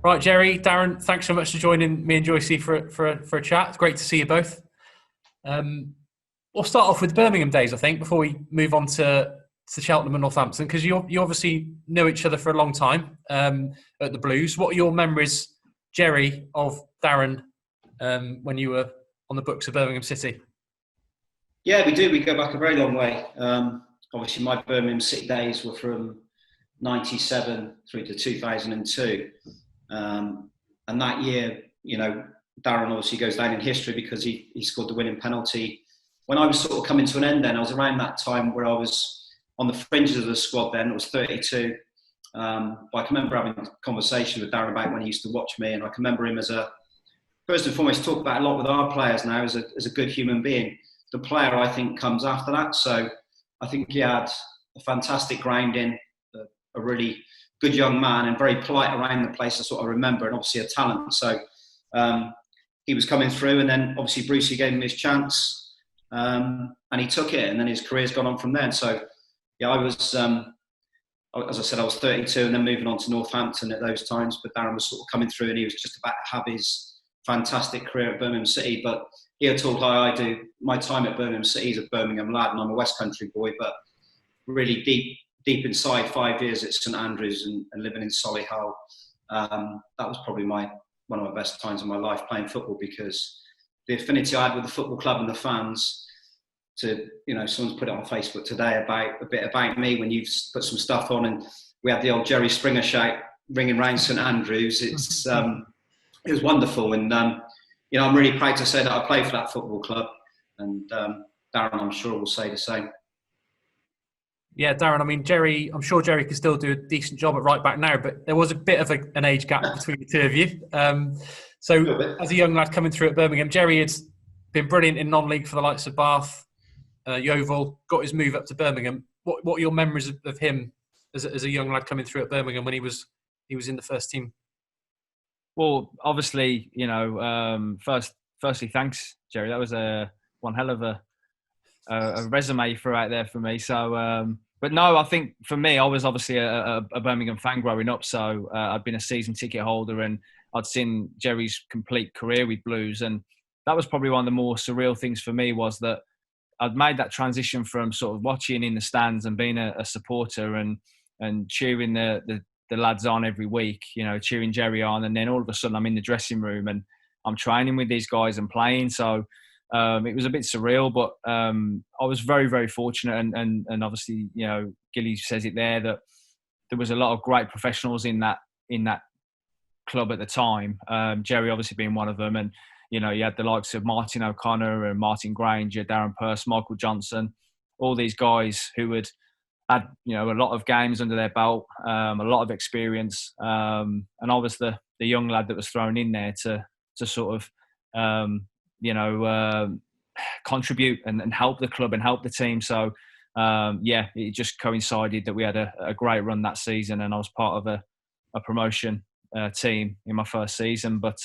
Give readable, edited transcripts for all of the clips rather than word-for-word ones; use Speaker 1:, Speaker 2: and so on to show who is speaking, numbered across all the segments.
Speaker 1: Right, Jerry, Darren, thanks so much for joining me and Joyce for a chat. It's great to see you both. We'll start off with Birmingham days, I think, before we move on to Cheltenham and Northampton, because you obviously know each other for a long time at the Blues. What are your memories, Jerry, of Darren when you were on the books of Birmingham City?
Speaker 2: Yeah, we do. We go back a very long way. Obviously, my Birmingham City days were from 97 through to 2002. And that year, Darren obviously goes down in history because he scored the winning penalty. When I was sort of coming to an end then, I was around that time where I was on the fringes of the squad then. I was 32. But I can remember having a conversation with Darren about when he used to watch me, and I can remember him as first and foremost, talk about a lot with our players now as a good human being. The player, I think, comes after that. So I think he had a fantastic grounding, a really good young man, and very polite around the place. That's what I remember, and obviously a talent. So he was coming through, and then obviously Brucey gave him his chance, and he took it, and then his career's gone on from there. So yeah, I was, as I said, I was 32, and then moving on to Northampton at those times. But Darren was sort of coming through, and he was just about to have his fantastic career at Birmingham City. But he'll talk like I do. My time at Birmingham City is a Birmingham lad, and I'm a West Country boy, but really deep inside 5 years at St Andrews and living in Solihull. That was probably one of my best times of my life playing football, because the affinity I had with the football club and the fans. Someone's put it on Facebook today about a bit about me when you've put some stuff on, and we had the old Jerry Springer shout ringing round St Andrews. It was wonderful, and I'm really proud to say that I played for that football club, and Darren, I'm sure, will say the same.
Speaker 1: Yeah, Darren, I mean, Jerry, I'm sure Jerry can still do a decent job at right back now, but there was a bit of an age gap between the two of you. So as a young lad coming through at Birmingham, Jerry had been brilliant in non-league for the likes of Bath, Yeovil, got his move up to Birmingham. What are your memories of him as a young lad coming through at Birmingham when he was in the first team?
Speaker 3: Well, obviously, firstly, thanks, Jerry. That was one hell of a resume for out there for me. So, but no, I think for me, I was obviously a Birmingham fan growing up. So I'd been a season ticket holder, and I'd seen Jerry's complete career with Blues. And that was probably one of the more surreal things for me, was that I'd made that transition from sort of watching in the stands and being a supporter and cheering the lads on every week, cheering Jerry on. And then all of a sudden I'm in the dressing room and I'm training with these guys and playing. So it was a bit surreal, but I was very, very fortunate. And obviously, Gilly says it there, that there was a lot of great professionals in that club at the time. Jerry obviously being one of them. And, you had the likes of Martin O'Connor and Martin Granger, Darren Purse, Michael Johnson, all these guys who had a lot of games under their belt, a lot of experience. And I was the young lad that was thrown in there to sort of, contribute and help the club and help the team. So, it just coincided that we had a great run that season, and I was part of a promotion team in my first season. But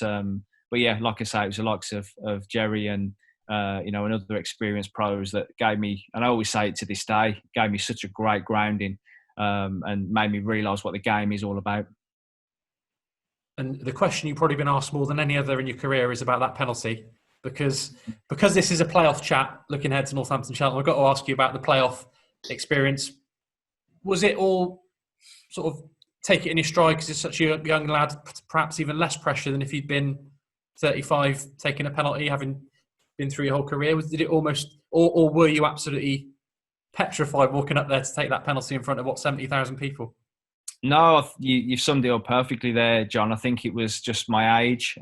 Speaker 3: yeah, like I say, it was the likes of Jerry and and other experienced pros that gave me, and I always say it to this day, gave me such a great grounding and made me realise what the game is all about.
Speaker 1: And the question you've probably been asked more than any other in your career is about that penalty, because this is a playoff chat looking ahead to Northampton Cheltenham. I've got to ask you about the playoff experience. Was it all sort of take it in your stride because you're such a young lad, perhaps even less pressure than if you'd been 35 taking a penalty, having been through your whole career? Did it almost, or were you absolutely petrified walking up there to take that penalty in front of 70,000 people?
Speaker 3: No, you've summed it up perfectly there, John. I think it was just my age.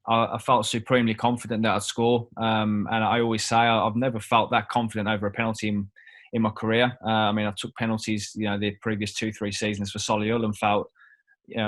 Speaker 3: I felt supremely confident that I'd score, and I always say I've never felt that confident over a penalty in my career. I took penalties, the previous 2-3 seasons for Solihull, and felt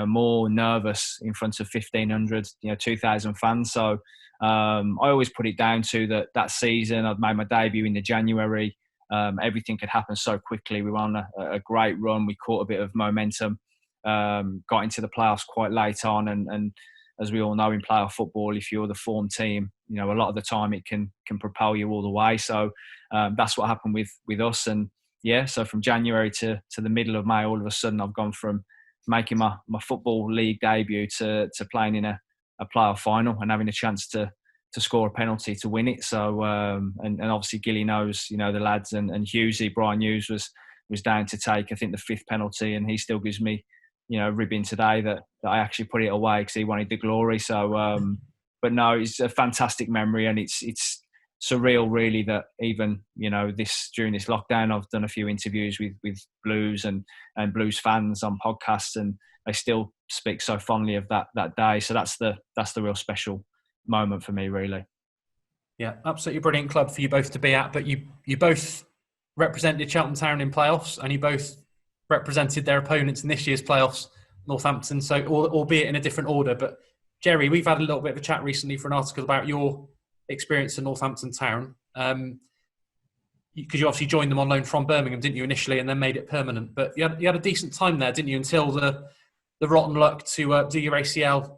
Speaker 3: more nervous in front of 1,500, 2,000 fans. So I always put it down to that season. I'd made my debut in the January. Everything could happen so quickly. We were on a great run. We caught a bit of momentum, got into the playoffs quite late on. And as we all know in playoff football, if you're the form team, a lot of the time it can propel you all the way. So that's what happened with us. And yeah, so from January to the middle of May, all of a sudden I've gone from making my football league debut to playing in a playoff final and having a chance to score a penalty to win it. So and obviously Gilly knows, the lads, and Brian Hughes was down to take, I think, the 5th penalty, and he still gives me, ribbing today that I actually put it away because he wanted the glory. So but no, it's a fantastic memory, and it's surreal really that even during this lockdown I've done a few interviews with Blues and Blues fans on podcasts, and they still speak so fondly of that day. So that's the real special moment for me, really.
Speaker 1: Yeah, absolutely brilliant club for you both to be at. But you both represented Cheltenham Town in playoffs, and you both represented their opponents in this year's playoffs, Northampton. So, albeit in a different order. But Jerry, we've had a little bit of a chat recently for an article about your experience in Northampton Town. Because you obviously joined them on loan from Birmingham, didn't you, initially, and then made it permanent. But you had a decent time there, didn't you, until the rotten luck to do your ACL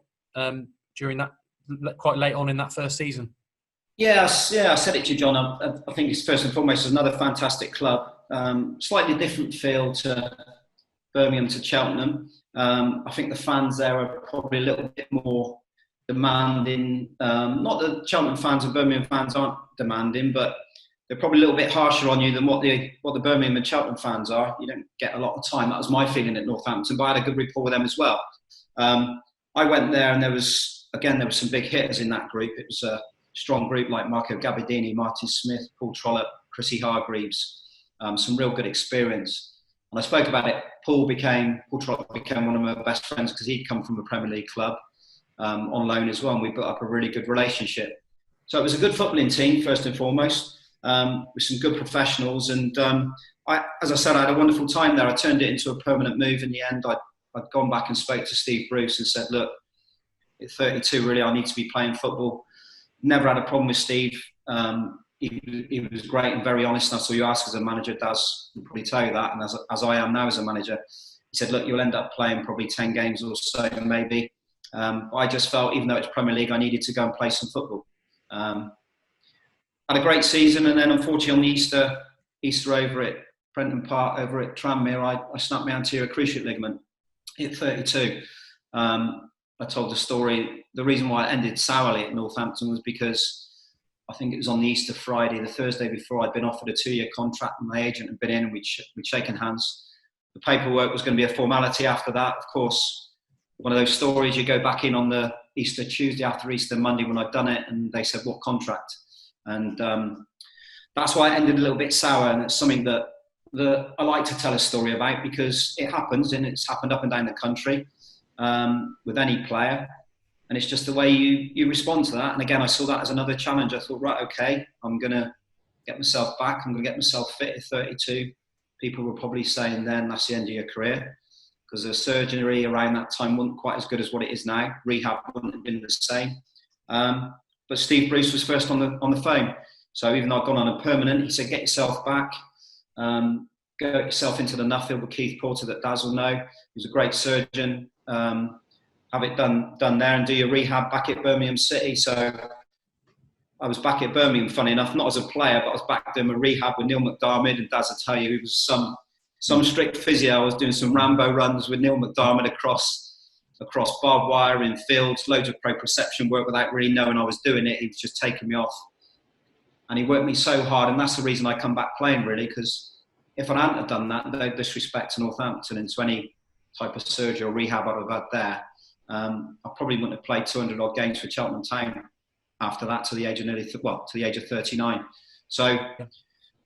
Speaker 1: during that, quite late on in that first season.
Speaker 2: Yeah, I said it to you, John. I think it's first and foremost another fantastic club. Slightly different feel to Birmingham to Cheltenham. I think the fans there are probably a little bit more demanding. Not that Cheltenham fans and Birmingham fans aren't demanding, but they're probably a little bit harsher on you than what the Birmingham and Cheltenham fans are. You don't get a lot of time. That was my feeling at Northampton, but I had a good rapport with them as well. I went there, and there was some big hitters in that group. It was a strong group like Marco Gabardini, Martin Smith, Paul Trollope, Chrissy Hargreaves. Some real good experience. And I spoke about it. Paul Trollope became one of my best friends because he'd come from a Premier League club on loan as well, and we built up a really good relationship. So it was a good footballing team, first and foremost, with some good professionals. And as I said, I had a wonderful time there. I turned it into a permanent move in the end. I'd gone back and spoke to Steve Bruce and said, look, at 32, really, I need to be playing football. Never had a problem with Steve. He was great and very honest. That's all you ask as a manager. Daz will probably tell you that. And as I am now as a manager, he said, look, you'll end up playing probably 10 games or so, maybe. I just felt, even though it's Premier League, I needed to go and play some football. Had a great season, and then unfortunately on the Easter over at Prenton Park, over at Tranmere, I snapped my anterior cruciate ligament at 32. I told the story. The reason why I ended sourly at Northampton was because I think it was on the Easter Friday, the Thursday before, I'd been offered a 2-year contract, and my agent had been in, and we'd shaken hands. The paperwork was going to be a formality after that. Of course, one of those stories, you go back in on the Easter Tuesday after Easter Monday when I'd done it, and they said, what contract? And that's why it ended a little bit sour, and it's something that I like to tell a story about because it happens, and it's happened up and down the country with any player. And it's just the way you respond to that. And again, I saw that as another challenge. I thought, right, okay, I'm going to get myself back. I'm going to get myself fit at 32. People were probably saying then that's the end of your career, because the surgery around that time wasn't quite as good as what it is now. Rehab wouldn't have been the same. But Steve Bruce was first on the phone. So even though I've gone on a permanent, he said, get yourself back. Go yourself into the Nuffield with Keith Porter that Daz will know. He was a great surgeon. Have it done there and do your rehab back at Birmingham City. So I was back at Birmingham, funny enough, not as a player, but I was back doing my rehab with Neil McDermott, and Daz will tell you, he was some strict physio. I was doing some Rambo runs with Neil McDermott across barbed wire in fields, loads of proprioception work without really knowing I was doing it. He was just taking me off. And he worked me so hard, and that's the reason I come back playing, really, because if I hadn't have done that, no disrespect to Northampton and to any type of surgery or rehab I'd have had there, I probably wouldn't have played 200 odd games for Cheltenham Town after that to the age of 39. So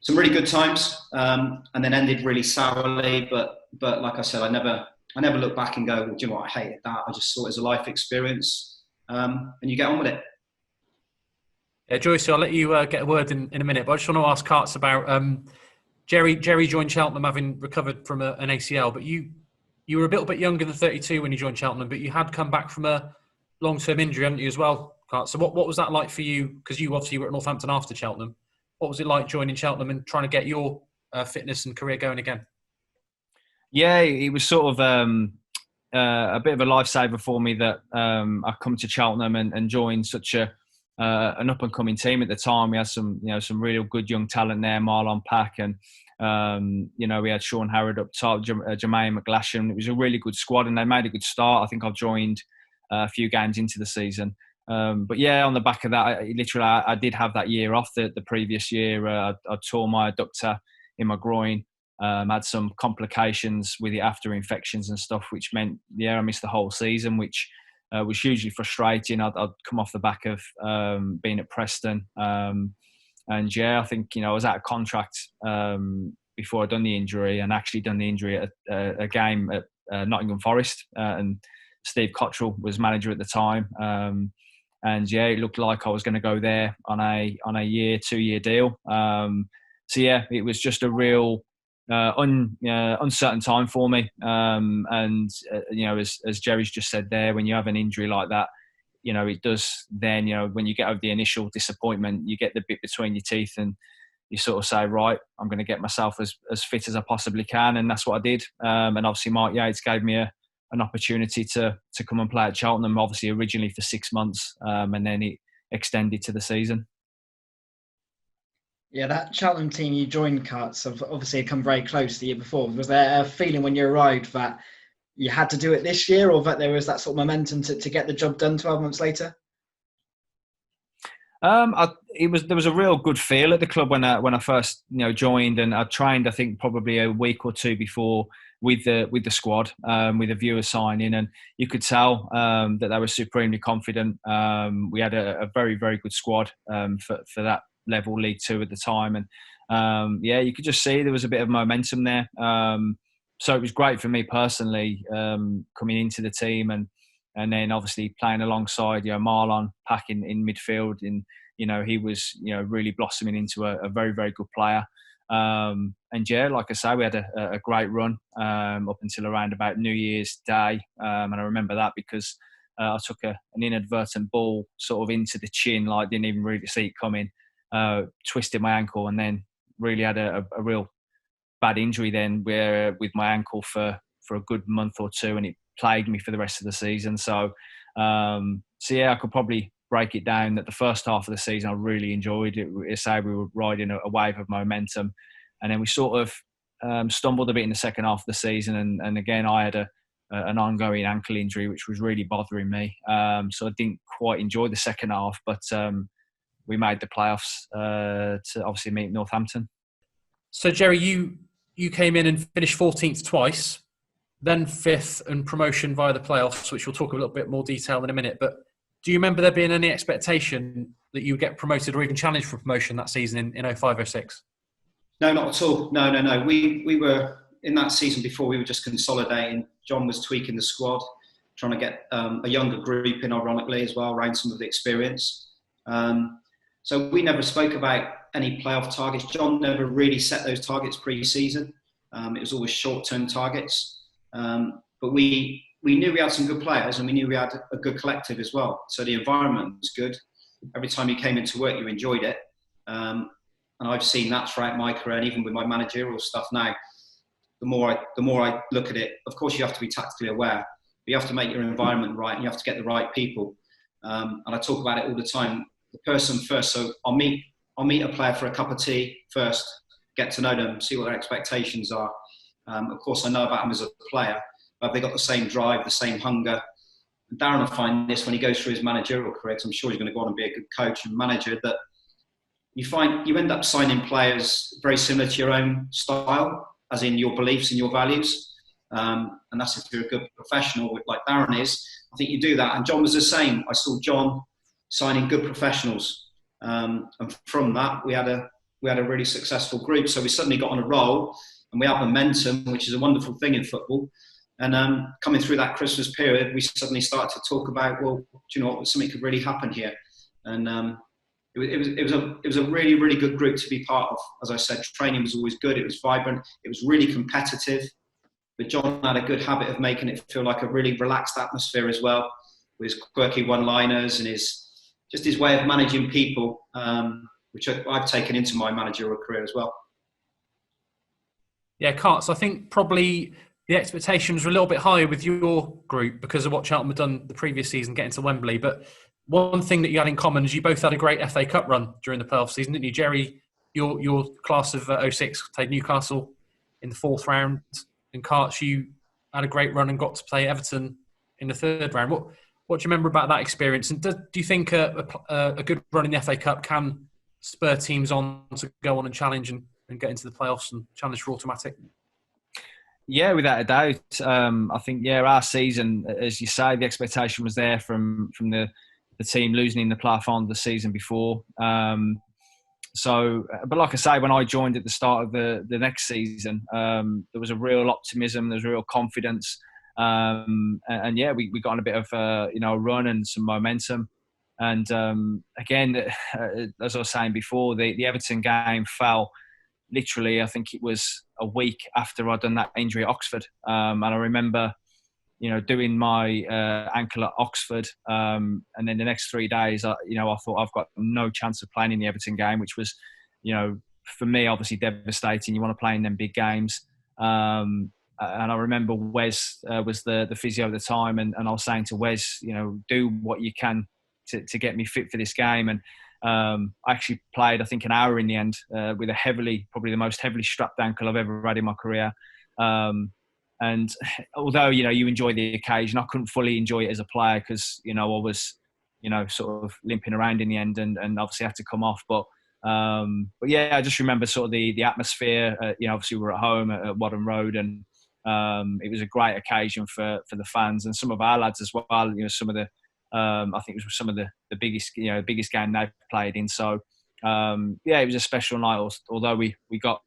Speaker 2: some really good times, and then ended really sourly. But like I said, I never look back and go, well, do you know what, I hated that. I just saw it as a life experience, and you get on with it.
Speaker 1: Yeah, Joyce, I'll let you get a word in a minute, but I just want to ask Carts about Jerry joined Cheltenham having recovered from an ACL, but you were a little bit younger than 32 when you joined Cheltenham, but you had come back from a long-term injury, hadn't you, as well, Carts? So what was that like for you? Because you obviously were at Northampton after Cheltenham. What was it like joining Cheltenham and trying to get your fitness and career going again?
Speaker 3: Yeah, it was sort of a bit of a lifesaver for me that I come to Cheltenham and joined such an up and coming team at the time. We had some really good young talent there, Marlon Pack and We had Sean Harrod up top, Jermaine McGlashan. It was a really good squad, and they made a good start. I think I've joined a few games into the season. But yeah, on the back of that, I did have that year off. The previous year, I tore my adductor in my groin. Had some complications with it after infections and stuff, which meant, I missed the whole season, which was hugely frustrating. I'd come off the back of being at Preston. I think, I was out of contract before I'd done the injury, and actually done the injury at a game at Nottingham Forest. And Steve Cottrell was manager at the time. It looked like I was going to go there on a 2-year deal. It was just a real uncertain time for me. As Jerry's just said there, when you have an injury like that, it does then, when you get over the initial disappointment, you get the bit between your teeth and you sort of say, right, I'm going to get myself as fit as I possibly can. And that's what I did. And obviously Mark Yates gave me an opportunity to come and play at Cheltenham, obviously originally for 6 months, and then it extended to the season.
Speaker 4: Yeah, that Cheltenham team you joined, Cuts, have obviously come very close the year before. Was there a feeling when you arrived that you had to do it this year, or that there was that sort of momentum to get the job done 12 months later?
Speaker 3: There was a real good feel at the club when I first joined, and I trained, I think, probably a week or two before with the squad, with a view of signing, and you could tell that they were supremely confident. We had a very, very good squad for that level, League Two at the time, and you could just see there was a bit of momentum there. So it was great for me personally, coming into the team, and then obviously playing alongside Marlon Pack in midfield, and he was really blossoming into a very, very good player. Like I say, we had a great run up until around about New Year's Day, and I remember that because I took an inadvertent ball sort of into the chin, like didn't even really see it coming, twisted my ankle, and then really had a real bad injury then with my ankle for a good month or two, and it plagued me for the rest of the season. So I could probably break it down that the first half of the season I really enjoyed it. It's how we were riding a wave of momentum, and then we sort of stumbled a bit in the second half of the season, and again I had an ongoing ankle injury which was really bothering me, so I didn't quite enjoy the second half, but we made the playoffs to obviously meet Northampton.
Speaker 1: So Jerry, you came in and finished 14th twice, then 5th and promotion via the playoffs, which we'll talk a little bit more detail in a minute. But do you remember there being any expectation that you would get promoted or even challenged for promotion that season in 05-06?
Speaker 2: No, not at all. No. We were, in that season before, we were just consolidating. John was tweaking the squad, trying to get a younger group in, ironically, as well, around some of the experience. So we never spoke about any playoff targets. John never really set those targets pre-season. It was always short-term targets. But we knew we had some good players, and we knew we had a good collective as well. So the environment was good. Every time you came into work, you enjoyed it. And I've seen that throughout my career, and even with my managerial stuff now. The more I look at it, of course you have to be tactically aware, but you have to make your environment right, and you have to get the right people. And I talk about it all the time. The person first. So I'll meet a player for a cup of tea first, get to know them, see what their expectations are. Of course, I know about them as a player, but have they got the same drive, the same hunger? And Darren will find this when he goes through his managerial career, because I'm sure he's going to go on and be a good coach and manager, that you end up signing players very similar to your own style, as in your beliefs and your values. And that's if you're a good professional, like Darren is. I think you do that. And John was the same. I saw John signing good professionals. And from that, we had a really successful group. So we suddenly got on a roll, and we had momentum, which is a wonderful thing in football. And coming through that Christmas period, we suddenly started to talk about, well, do you know what, something could really happen here. And it was a really, really good group to be part of. As I said, training was always good. It was vibrant. It was really competitive. But John had a good habit of making it feel like a really relaxed atmosphere as well, with his quirky one-liners and his way of managing people, which I've taken into my managerial career as well.
Speaker 1: Yeah, Carts, I think probably the expectations were a little bit higher with your group because of what Cheltenham had done the previous season, getting to Wembley. But one thing that you had in common is you both had a great FA Cup run during the playoff season, didn't you? Jerry your class of '06 played Newcastle in the 4th round. And Carts, you had a great run and got to play Everton in the 3rd round. What do you remember about that experience? And do you think a good run in the FA Cup can spur teams on to go on and challenge and get into the playoffs and challenge for automatic?
Speaker 3: Yeah, without a doubt. I think, our season, as you say, the expectation was there from the team losing in the play-off the season before. But like I say, when I joined at the start of the next season, there was a real optimism, there was real confidence. We got on a bit of a run and some momentum. And again, as I was saying before, the Everton game fell literally, I think it was a week after I'd done that injury at Oxford. And I remember, doing my ankle at Oxford. And then the next 3 days, I thought I've got no chance of playing in the Everton game, which was, for me, obviously devastating. You want to play in them big games. And I remember Wes was the physio at the time. And I was saying to Wes, do what you can to get me fit for this game. And I actually played, I think, an hour in the end with probably the most heavily strapped ankle I've ever had in my career. And although, you enjoy the occasion, I couldn't fully enjoy it as a player because, I was, sort of limping around in the end and obviously had to come off. But I just remember sort of the atmosphere. Obviously we were at home at Wadham Road and it was a great occasion for the fans and some of our lads as well. Some of the I think it was some of the biggest game they've played in. So it was a special night. Although we got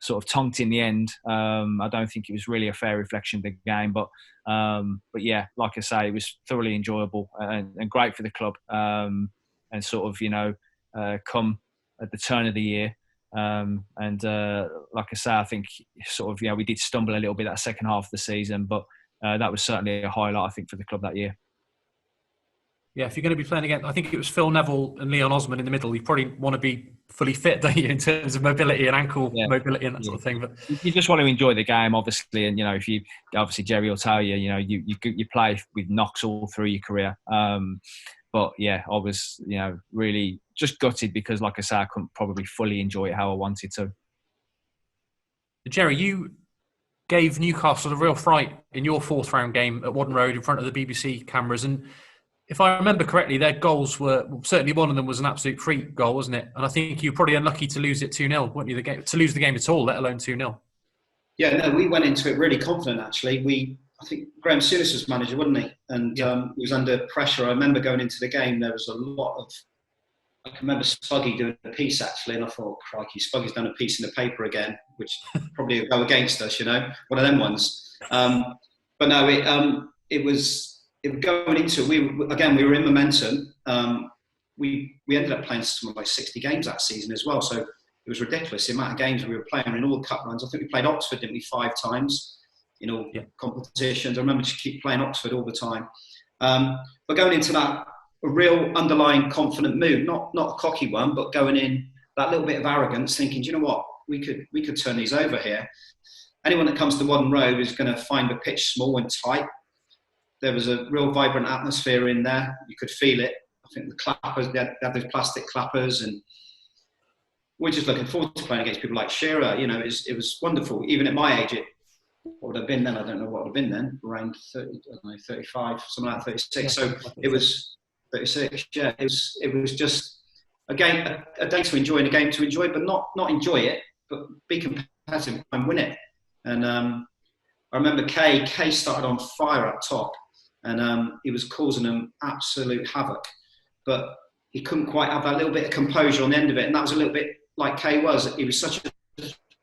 Speaker 3: sort of tonked in the end, I don't think it was really a fair reflection of the game. But like I say, it was thoroughly enjoyable and great for the club. And sort of come at the turn of the year. Like I say, I think sort of we did stumble a little bit that second half of the season, but that was certainly a highlight, I think, for the club that year.
Speaker 1: Yeah, if you're going to be playing again, I think it was Phil Neville and Leon Osman in the middle. You probably want to be fully fit, don't you, in terms of mobility and ankle mobility and that sort of thing. But
Speaker 3: you just want to enjoy the game, obviously. And if you obviously Jerry will tell you, you play with knocks all through your career. But I was really just gutted because, like I say, I couldn't probably fully enjoy it how I wanted to.
Speaker 1: Jerry, you gave Newcastle a real fright in your 4th round game at Wadham Road in front of the BBC cameras, and if I remember correctly, their goals were certainly one of them was an absolute freak goal, wasn't it? And I think you were probably unlucky to lose it 2-0, weren't you? To lose the game at all, let alone 2-0.
Speaker 2: Yeah, no, we went into it really confident. Actually, I think Graham Souness was manager, wasn't he? And he was under pressure. I remember going into the game. There was a lot of. I can remember Spuggy doing a piece actually, and I thought, crikey, Spuggy's done a piece in the paper again, which probably will go against us, one of them ones. But no, it was. Going into we were in momentum. We ended up playing something like 60 games that season as well. So it was ridiculous the amount of games we were playing in all the cup runs. I think we played Oxford, didn't we, 5 times in all competitions. I remember to keep playing Oxford all the time. But going into that, a real underlying confident mood, not a cocky one, but going in that little bit of arrogance, thinking, do you know what, we could turn these over here. Anyone that comes to Wadham Road is going to find the pitch small and tight. There was a real vibrant atmosphere in there. You could feel it. I think the clappers, they had those plastic clappers, and we're just looking forward to playing against people like Shearer. It was wonderful. Even at my age, what would have been then? I don't know what would have been then. Around 30, 35, something like 36. So it was 36. Yeah, it was just a game, a day to enjoy and a game to enjoy, but not enjoy it, but be competitive and win it. And I remember Kay started on fire up top. And he was causing them absolute havoc. But he couldn't quite have that little bit of composure on the end of it. And that was a little bit like Kay was. He was such a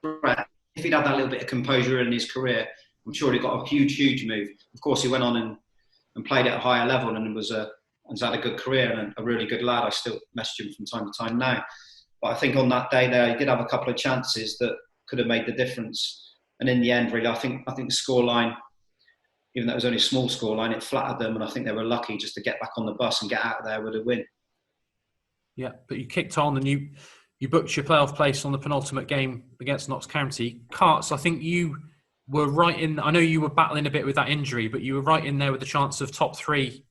Speaker 2: threat. If he'd had that little bit of composure in his career, I'm sure he got a huge move. Of course, he went on and played at a higher level and has had a good career and a really good lad. I still message him from time to time now. But I think on that day there, he did have a couple of chances that could have made the difference. And in the end, really, I think the scoreline, even though it was only a small scoreline, it flattered them, and I think they were lucky just to get back on the bus and get out of there with a win.
Speaker 1: Yeah, but you kicked on and you booked your playoff place on the penultimate game against Notts County. Carts, I think you were right in. I know you were battling a bit with that injury, but you were right in there with the chance of top 3.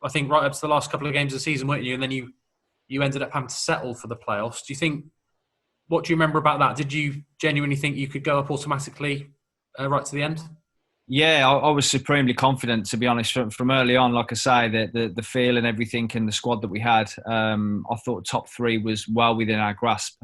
Speaker 1: I think right up to the last couple of games of the season, weren't you? And then you ended up having to settle for the playoffs. Do you think what do you remember about that? Did you genuinely think you could go up automatically right to the end?
Speaker 3: Yeah, I was supremely confident, to be honest, from early on. Like I say, the feel and everything and the squad that we had, I thought top three was well within our grasp.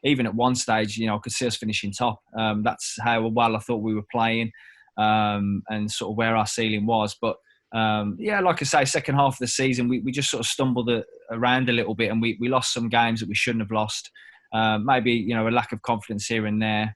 Speaker 3: Even at one stage, I could see us finishing top. That's how well I thought we were playing, and sort of where our ceiling was. But yeah, like I say, second half of the season, we just sort of stumbled around a little bit, and we lost some games that we shouldn't have lost. Maybe a lack of confidence here and there.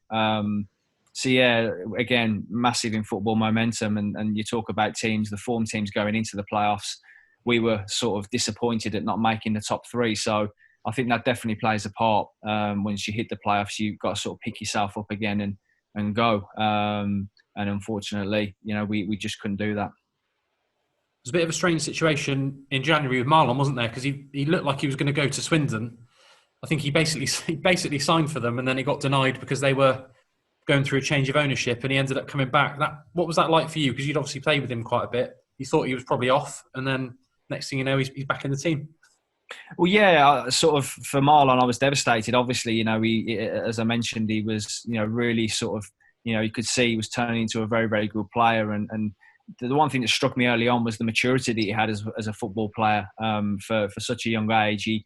Speaker 3: So yeah, again, massive in football momentum, and you talk about teams, the form teams going into the playoffs. We were sort of disappointed at not making the top three, so I think that definitely plays a part. Once you hit the playoffs, you've got to sort of pick yourself up again and go. And unfortunately, we just couldn't do that.
Speaker 1: It was a bit of a strange situation in January with Marlon, wasn't there? Because he looked like he was going to go to Swindon. I think he basically signed for them, and then he got denied because they were going through a change of ownership, and he ended up coming back. What was that like for you? Because you'd obviously played with him quite a bit. You thought he was probably off, and then next thing you know, he's back in the team.
Speaker 3: Well, yeah, sort of for Marlon, I was devastated. Obviously, he, as I mentioned, he was, really sort of, you could see he was turning into a very, very good player. And the one thing that struck me early on was the maturity that he had as a football player for such a young age. He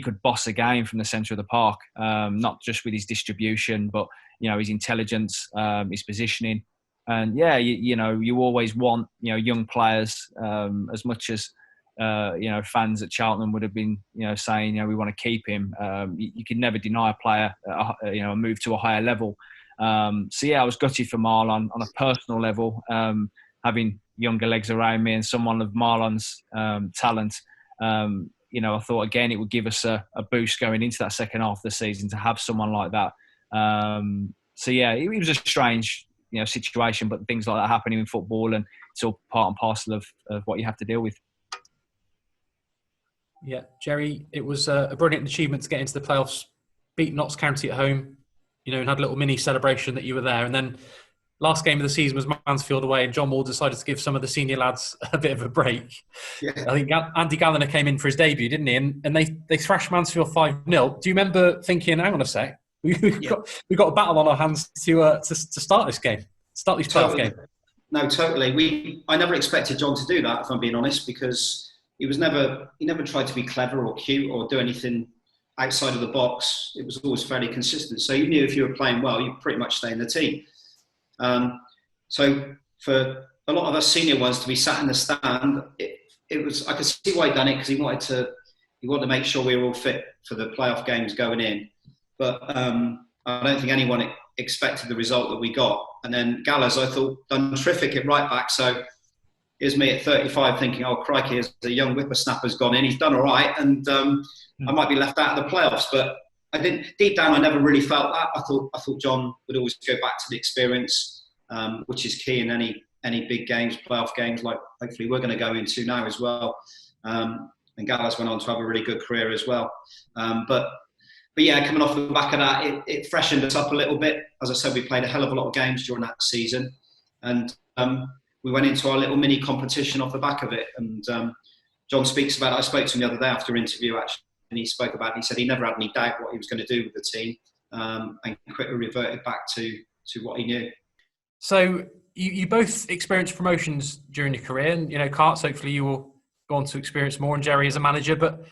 Speaker 3: could boss a game from the centre of the park, not just with his distribution, but his intelligence, his positioning, and yeah, you always want young players as much as fans at Cheltenham would have been saying we want to keep him. You can never deny a player a move to a higher level. So yeah, I was gutted for Marlon on a personal level, having younger legs around me and someone of Marlon's talent. I thought again it would give us a boost going into that second half of the season to have someone like that. So yeah, it was a strange situation, but things like that happen in football, and it's all part and parcel of what you have to deal with.
Speaker 1: Yeah, Jerry, it was a brilliant achievement to get into the playoffs, beat Notts County at home, and had a little mini celebration that you were there. And then last game of the season was Mansfield away, and John Moore decided to give some of the senior lads a bit of a break. Yeah. I think Andy Gallagher came in for his debut, didn't he? And they thrashed Mansfield 5-0. Do you remember thinking, hang on a sec, we've got a battle on our hands to start this game, start this playoff game?
Speaker 2: No, totally. I never expected John to do that, if I'm being honest, because he never tried to be clever or cute or do anything outside of the box. It was always fairly consistent. So you knew if you were playing well, you'd pretty much stay in the team. So for a lot of us senior ones to be sat in the stand, it was, I could see why he'd done it, because he wanted to make sure we were all fit for the playoff games going in. But I don't think anyone expected the result that we got. And then Gallagher, I thought, done terrific at right back. So here's me at 35 thinking, oh crikey, here's the young whippersnapper's gone in. He's done all right, and I might be left out of the playoffs. But I didn't. Deep down, I never really felt that. I thought John would always go back to the experience, which is key in any big games, playoff games, like hopefully we're going to go into now as well. And Gallagher went on to have a really good career as well. But yeah, coming off the back of that, it freshened us up a little bit. As I said, we played a hell of a lot of games during that season, and we went into our little mini competition off the back of it. And John speaks about it. I spoke to him the other day after an interview, actually, and he spoke about it. He said he never had any doubt what he was going to do with the team, and quickly reverted back to what he knew.
Speaker 1: So you both experienced promotions during your career, and Carts, hopefully you will go on to experience more, and Jerry as a manager. But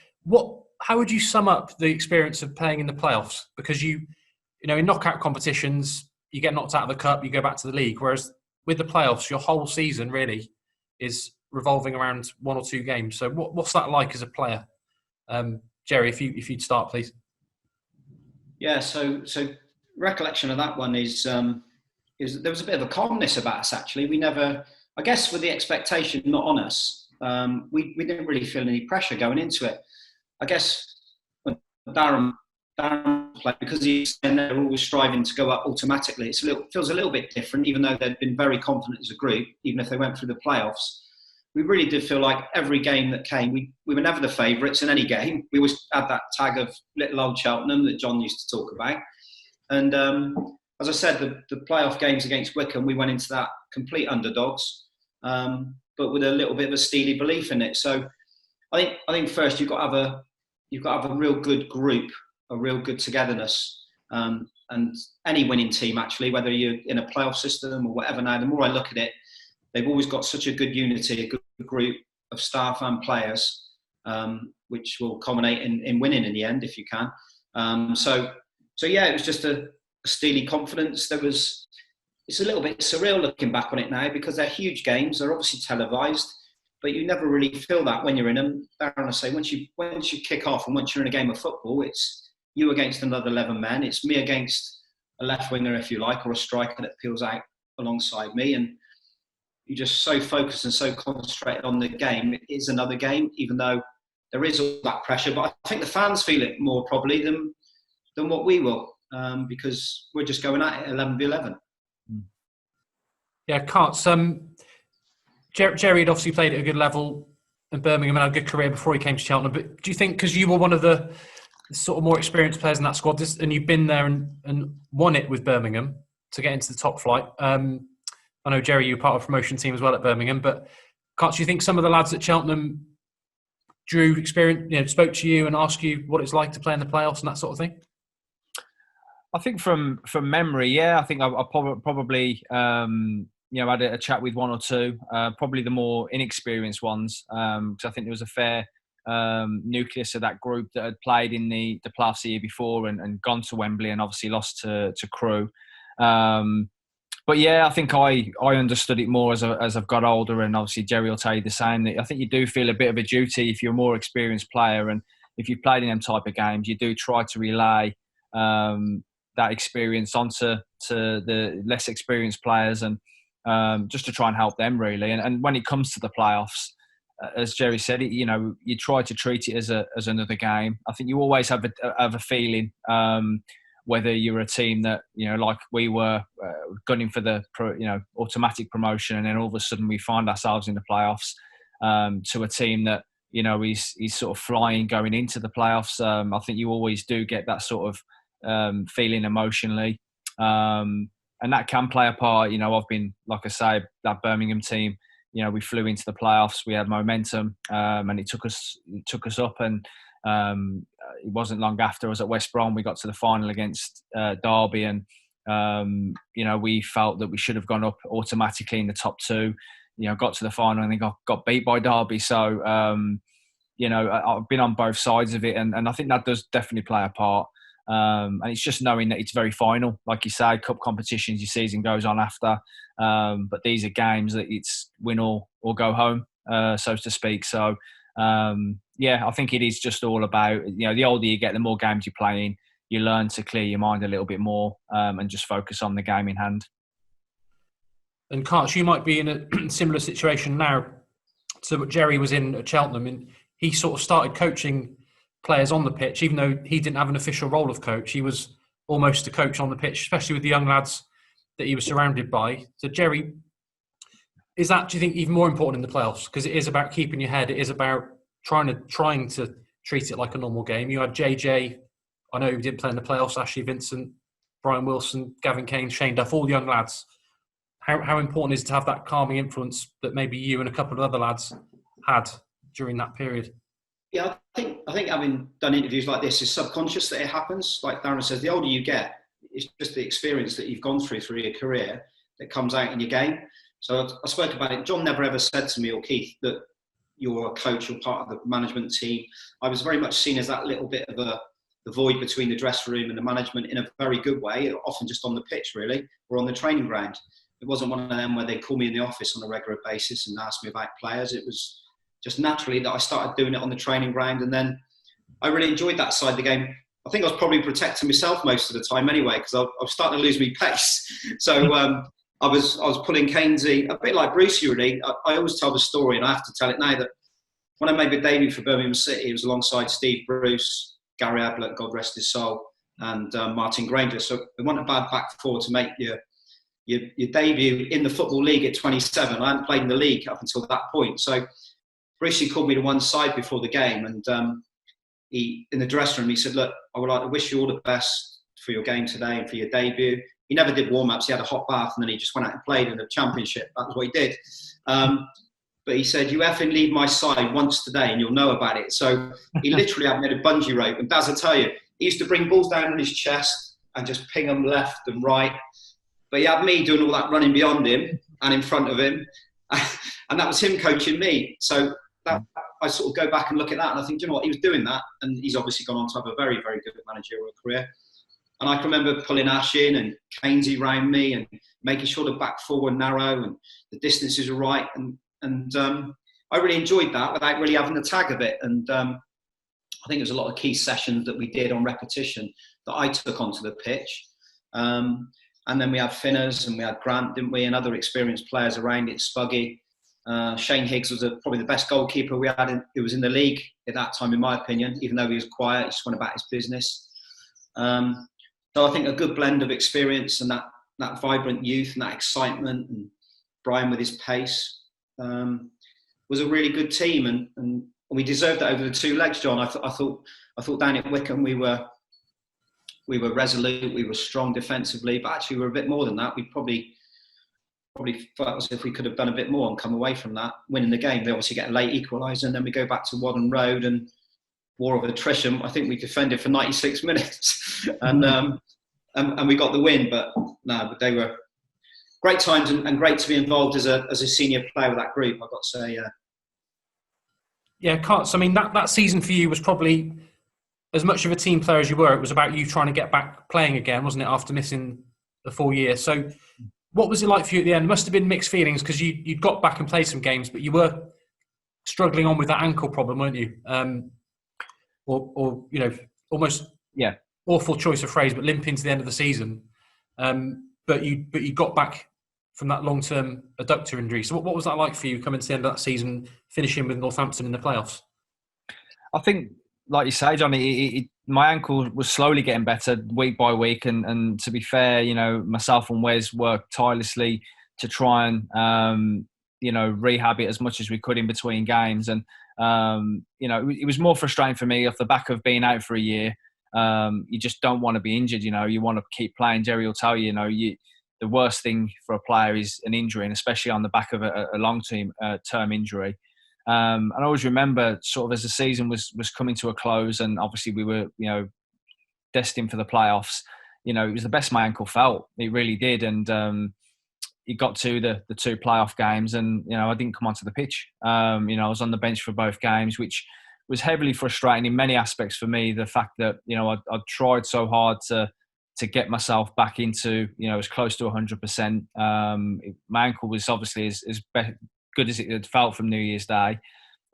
Speaker 1: how would you sum up the experience of playing in the playoffs? Because in knockout competitions, you get knocked out of the cup, you go back to the league, whereas with the playoffs, your whole season really is revolving around one or two games. So what's that like as a player? Jerry, if you'd start, please.
Speaker 2: Yeah, so recollection of that one is there was a bit of a calmness about us, actually. We never, I guess with the expectation not on us, we didn't really feel any pressure going into it. I guess when Darren played, because they're always striving to go up automatically, feels a little bit different, even though they'd been very confident as a group, even if they went through the playoffs. We really did feel like every game that came, we were never the favourites in any game. We always had that tag of little old Cheltenham that John used to talk about. And as I said, the playoff games against Wycombe, we went into that complete underdogs, but with a little bit of a steely belief in it. So I think first you've got to have a real good group a real good togetherness. And any winning team, actually, whether you're in a playoff system or whatever now, the more I look at it, they've always got such a good unity, a good group of staff and players, which will culminate in winning in the end if you can. So yeah, it was just a steely confidence. It's a little bit surreal looking back on it now because they're huge games. They're obviously televised, but you never really feel that when you're in them. Darren, I say, once you kick off and once you're in a game of football, it's you against another 11 men. It's me against a left winger, if you like, or a striker that peels out alongside me. And you're just so focused and so concentrated on the game. It is another game, even though there is all that pressure. But I think the fans feel it more probably than what we will, because we're just going at it 11v11.
Speaker 1: Yeah, Carts. Jerry had obviously played at a good level in Birmingham and had a good career before he came to Cheltenham. But do you think, because you were one of the sort of more experienced players in that squad, and you've been there and won it with Birmingham to get into the top flight? I know, Jerry, you were part of the promotion team as well at Birmingham. But Carts, do you think some of the lads at Cheltenham drew experience, spoke to you and asked you what it's like to play in the playoffs and that sort of thing?
Speaker 3: I think from memory, yeah. I think I probably had a chat with one or two, probably the more inexperienced ones, because I think there was a fair nucleus of that group that had played in the playoffs the year before and gone to Wembley and obviously lost to Crewe. But yeah, I think I understood it more as I've got older, and obviously Jerry will tell you the same. That I think you do feel a bit of a duty if you're a more experienced player, and if you've played in them type of games, you do try to relay that experience onto the less experienced players, and just to try and help them really. And when it comes to the playoffs, as Jerry said, you try to treat it as another game. I think you always have a feeling, whether you're a team that like we were gunning for the automatic promotion, and then all of a sudden we find ourselves in the playoffs, to a team that is sort of flying going into the playoffs. I think you always do get that sort of feeling emotionally, and that can play a part. I've been, like I say, that Birmingham team. We flew into the playoffs. We had momentum, and it took us up. And it wasn't long after I was at West Brom. We got to the final against Derby, and we felt that we should have gone up automatically in the top two. Got to the final and then got beat by Derby. So I've been on both sides of it, and I think that does definitely play a part. And it's just knowing that it's very final, like you say, cup competitions, your season goes on after, but these are games that it's win or go home, so to speak. So I think it is just all about, the older you get, the more games you're playing, you learn to clear your mind a little bit more, and just focus on the game in hand.
Speaker 1: And Carts, you might be in a similar situation now to what Jerry was in at Cheltenham, and he sort of started coaching players on the pitch, even though he didn't have an official role of coach. He was almost a coach on the pitch, especially with the young lads that he was surrounded by. So, Jerry, is that, do you think, even more important in the playoffs? Because it is about keeping your head. It is about trying to treat it like a normal game. You had JJ, I know he didn't play in the playoffs, Ashley Vincent, Brian Wilson, Gavin Kane, Shane Duff, all the young lads. How important is it to have that calming influence that maybe you and a couple of other lads had during that period?
Speaker 2: Yeah, I think having done interviews like this, is subconscious that it happens. Like Darren says, the older you get, it's just the experience that you've gone through your career that comes out in your game. So I spoke about it. John never ever said to me, or Keith, that you're a coach, you're part of the management team. I was very much seen as that little bit of the void between the dressing room and the management, in a very good way, often just on the pitch really, or on the training ground. It wasn't one of them where they call me in the office on a regular basis and ask me about players. It was just naturally that I started doing it on the training ground, and then I really enjoyed that side of the game. I think I was probably protecting myself most of the time anyway, because I was starting to lose my pace. So I was pulling Keynesy, a bit like Brucey really. I always tell the story, and I have to tell it now, that when I made my debut for Birmingham City, it was alongside Steve Bruce, Gary Ablett, God rest his soul, and Martin Granger. So it wasn't a bad back four to make your debut in the Football League at 27. I hadn't played in the league up until that point. So Brucey called me to one side before the game, and he, in the dressing room, he said, "Look, I would like to wish you all the best for your game today and for your debut." He never did warm-ups. He had a hot bath, and then he just went out and played in the Championship. That was what he did. But he said, "You effing leave my side once today and you'll know about it." So he literally had made a bungee rope. And Daz, I tell you, he used to bring balls down on his chest and just ping them left and right. But he had me doing all that running beyond him and in front of him. And that was him coaching me. So I sort of go back and look at that and I think, do you know what, he was doing that. And he's obviously gone on to have a very, very good managerial career. And I can remember pulling Ash in and Keynesy round me and making sure the back four were narrow and the distances were right. And I really enjoyed that without really having the tag of it. And I think there was a lot of key sessions that we did on repetition that I took onto the pitch. And then we had Finners and we had Grant, didn't we? And other experienced players around it, Spuggy. Shane Higgs was probably the best goalkeeper we had. Who was in the league at that time, in my opinion, even though he was quiet, he just went about his business. So I think a good blend of experience and that vibrant youth and that excitement, and Brian with his pace, was a really good team, and we deserved that over the 2 legs, John. I thought down at Wickham we were resolute, we were strong defensively, but actually we were a bit more than that. We probably felt as if we could have done a bit more and come away from that, winning the game. They obviously get a late equaliser, and then we go back to Wadden Road and war of attrition. I think we defended for 96 minutes, and we got the win. But they were great times and great to be involved as a senior player with that group, I've got to say.
Speaker 1: Yeah, Carts, I mean, that season for you was probably, as much of a team player as you were, it was about you trying to get back playing again, wasn't it, after missing the 4 years? So what was it like for you at the end? It must have been mixed feelings because you'd got back and played some games, but you were struggling on with that ankle problem, weren't you? Or almost awful choice of phrase, but limping to the end of the season. But you got back from that long-term adductor injury. So what was that like for you coming to the end of that season, finishing with Northampton in the playoffs?
Speaker 3: I think, like you say, Johnny, my ankle was slowly getting better week by week. And to be fair, myself and Wes worked tirelessly to try and, rehab it as much as we could in between games. And, it was more frustrating for me off the back of being out for a year. You just don't want to be injured, you want to keep playing. Jerry will tell you, the worst thing for a player is an injury, and especially on the back of a long-term injury. And I always remember, sort of as the season was coming to a close, and obviously we were, destined for the playoffs. It was the best my ankle felt. It really did. And it got to the 2 playoff games, and I didn't come onto the pitch. I was on the bench for both games, which was heavily frustrating in many aspects for me. The fact that I'd tried so hard to get myself back into as close to 100%. My ankle was obviously as good as it had felt from New Year's Day,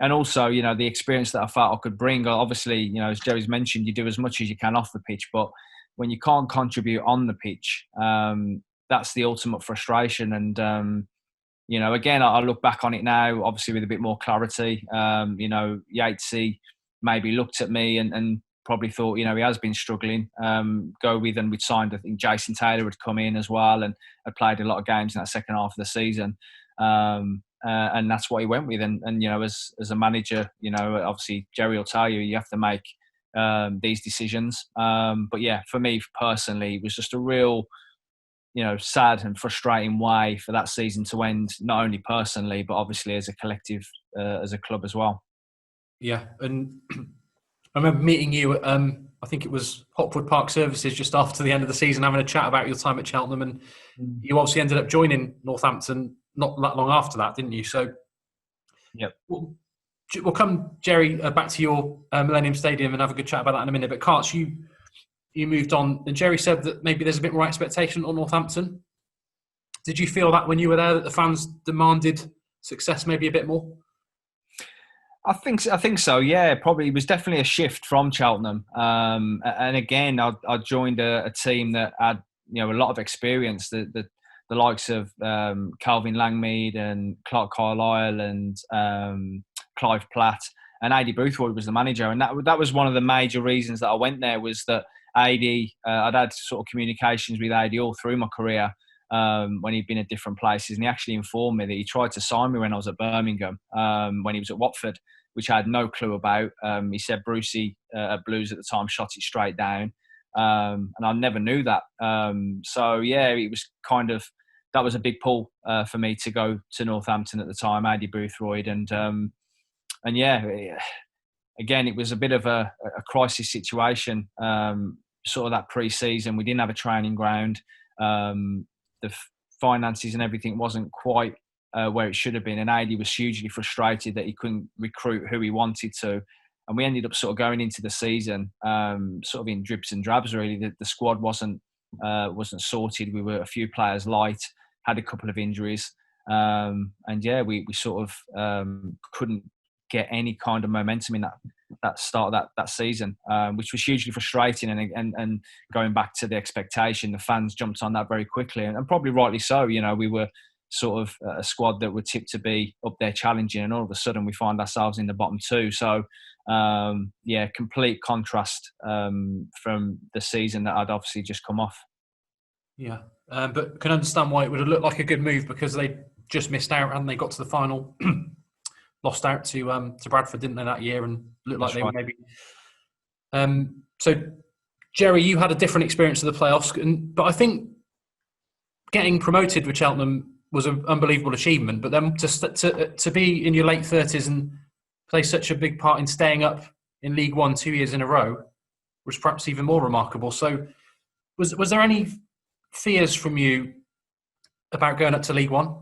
Speaker 3: and also the experience that I felt I could bring. Obviously, as Jerry's mentioned, you do as much as you can off the pitch, but when you can't contribute on the pitch, that's the ultimate frustration. And again, I look back on it now, obviously with a bit more clarity. Yatesy maybe looked at me and probably thought, he has been struggling. Go with, and we'd signed, I think Jason Taylor had come in as well and had played a lot of games in that second half of the season. And that's what he went with. And as a manager, obviously Jerry will tell you have to make these decisions. But yeah, for me personally, it was just a real, sad and frustrating way for that season to end, not only personally, but obviously as a collective, as a club as well.
Speaker 1: Yeah. And I remember meeting you at, I think it was Hopwood Park Services just after the end of the season, having a chat about your time at Cheltenham, and you obviously ended up joining Northampton not that long after that, didn't you? So,
Speaker 3: yep.
Speaker 1: We'll come, Jerry, back to your Millennium Stadium and have a good chat about that in a minute. But Carts, you moved on, and Jerry said that maybe there's a bit more expectation on Northampton. Did you feel that when you were there, that the fans demanded success maybe a bit more?
Speaker 3: I think so. Yeah, probably it was definitely a shift from Cheltenham. And again, I joined a team that had a lot of experience. The likes of Calvin Langmead and Clark Carlisle and Clive Platt, and Adi Boothroyd was the manager. And that was one of the major reasons that I went there, was that Adi, I'd had sort of communications with Adi all through my career. When he'd been at different places, and he actually informed me that he tried to sign me when I was at Birmingham, when he was at Watford, which I had no clue about. He said Brucey at Blues at the time shot it straight down, and I never knew that. So yeah, it was that was a big pull for me to go to Northampton at the time, Adi Boothroyd, and yeah, again, it was a bit of a crisis situation. Sort of that pre-season, we didn't have a training ground. The finances and everything wasn't quite where it should have been, and Adi was hugely frustrated that he couldn't recruit who he wanted to. And we ended up sort of going into the season sort of in dribs and drabs. Really, the squad wasn't sorted. We were a few players light, had a couple of injuries, and yeah, we sort of couldn't get any kind of momentum in that start of that season, which was hugely frustrating. And going back to the expectation, the fans jumped on that very quickly, and probably rightly so. You know, we were sort of a squad that were tipped to be up there challenging, and all of a sudden we find ourselves in the bottom two. So yeah, complete contrast from the season that I'd obviously just come off.
Speaker 1: Yeah, but can understand why it would have looked like a good move, because they just missed out and they got to the final, lost out to Bradford, didn't they, that year, and looked like
Speaker 3: That's
Speaker 1: they
Speaker 3: right.
Speaker 1: were maybe. So, Jerry, you had a different experience of the playoffs, but I think getting promoted with Cheltenham was an unbelievable achievement. But then to be in your late 30s and play such a big part in staying up in League One 2 years in a row was perhaps even more remarkable. So, was there any fears from you about going up to League One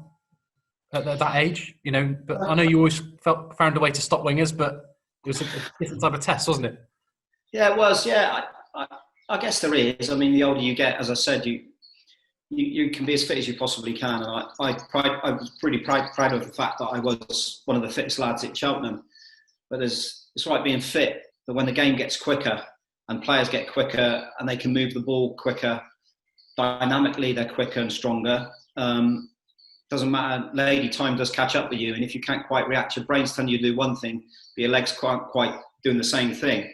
Speaker 1: at that age? You know, but I know you always found a way to stop wingers, but it was a different type of test, wasn't it?
Speaker 2: Yeah, it was. Yeah, I guess there is. I mean, the older you get, as I said, you can be as fit as you possibly can. And I was pretty proud of the fact that I was one of the fittest lads at Cheltenham. But it's right being fit, but when the game gets quicker and players get quicker and they can move the ball quicker, dynamically they're quicker and stronger. Doesn't matter, lady, time does catch up with you. And if you can't quite react, your brain's telling you to do one thing, but your legs can't quite doing the same thing.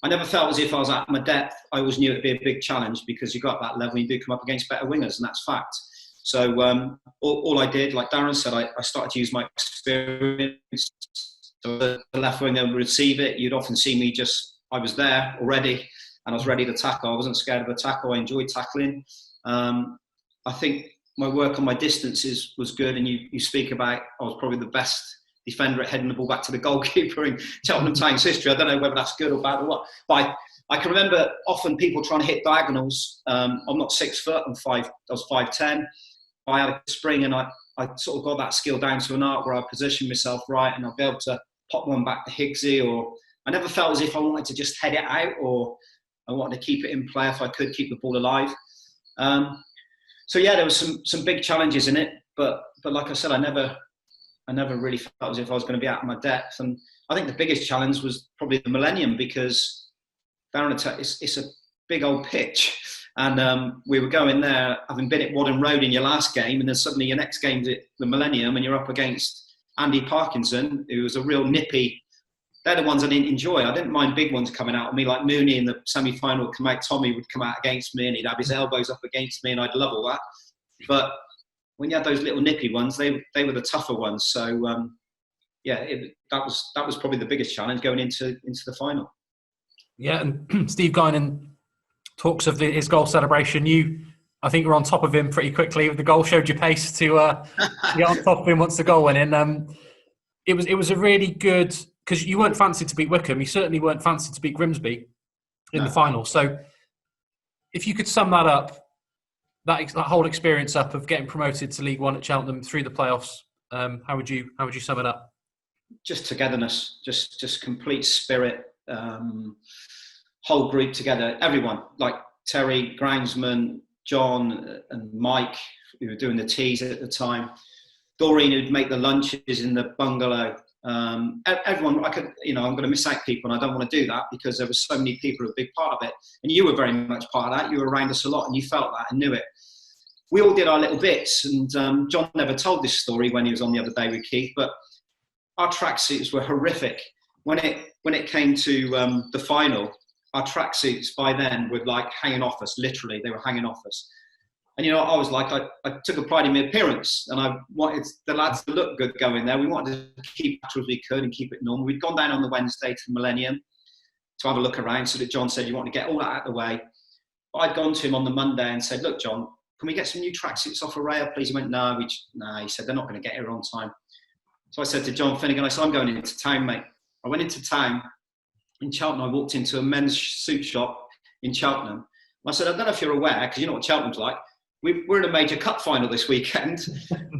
Speaker 2: I never felt as if I was at my depth. I always knew it'd be a big challenge, because you got that level, you do come up against better wingers, and that's fact. So all I did, like Darren said, I started to use my experience. So the left winger would receive it. You'd often see me I was there already, and I was ready to tackle. I wasn't scared of a tackle. I enjoyed tackling. I think my work on my distances was good, and you speak about I was probably the best defender at heading the ball back to the goalkeeper in Cheltenham Town's history. I don't know whether that's good or bad or what, but I can remember often people trying to hit diagonals. I'm not 6 foot, I was 5'10". I had a spring, and I sort of got that skill down to an art where I positioned myself right, and I'll be able to pop one back to Higgsy, or I never felt as if I wanted to just head it out, or I wanted to keep it in play if I could keep the ball alive. So yeah, there was some big challenges in it, but like I said, I never really felt as if I was going to be out of my depth. And I think the biggest challenge was probably the Millennium, because it's a big old pitch. And we were going there, having been at Wadham Road in your last game, and then suddenly your next game's at the Millennium, and you're up against Andy Parkinson, who was a real nippy. They're the ones I didn't enjoy. I didn't mind big ones coming out of me, like Mooney in the semi-final would come out, Tommy would come out against me, and he'd have his elbows up against me, and I'd love all that. But when you had those little nippy ones, they were the tougher ones. So yeah, that was probably the biggest challenge going into the final. Yeah,
Speaker 1: and Steve Guinan talks of his goal celebration. I think, were on top of him pretty quickly. The goal showed you pace to get on top of him once the goal went in. It was a really good, because you weren't fancied to beat Wickham. You certainly weren't fancied to beat Grimsby in the final. So if you could sum that up, that whole experience up of getting promoted to League One at Cheltenham through the playoffs, how would you sum it up?
Speaker 2: Just togetherness, just complete spirit, whole group together. Everyone, like Terry, Groundsman, John and Mike, who were doing the teas at the time. Doreen, who'd make the lunches in the bungalow. Everyone, I'm going to miss out people, and I don't want to do that, because there were so many people who were a big part of it. And you were very much part of that. You were around us a lot, and you felt that and knew it. We all did our little bits, and John never told this story when he was on the other day with Keith, but our tracksuits were horrific. When it came to the final, our tracksuits by then were like hanging off us, literally. They were hanging off us. And, I was like, I took a pride in my appearance, and I wanted the lads to look good going there. We wanted to keep it as we could and keep it normal. We'd gone down on the Wednesday to the Millennium to have a look around, so that John said, you want to get all that out of the way. But I'd gone to him on the Monday and said, look, John, can we get some new tracksuits off a rail, please? He went, no. He said, they're not going to get here on time. So I said to John Finnegan, I said, I'm going into town, mate. I went into town, in Cheltenham. I walked into a men's suit shop in Cheltenham. I said, I don't know if you're aware, because you know what Cheltenham's like. We're in a major cup final this weekend.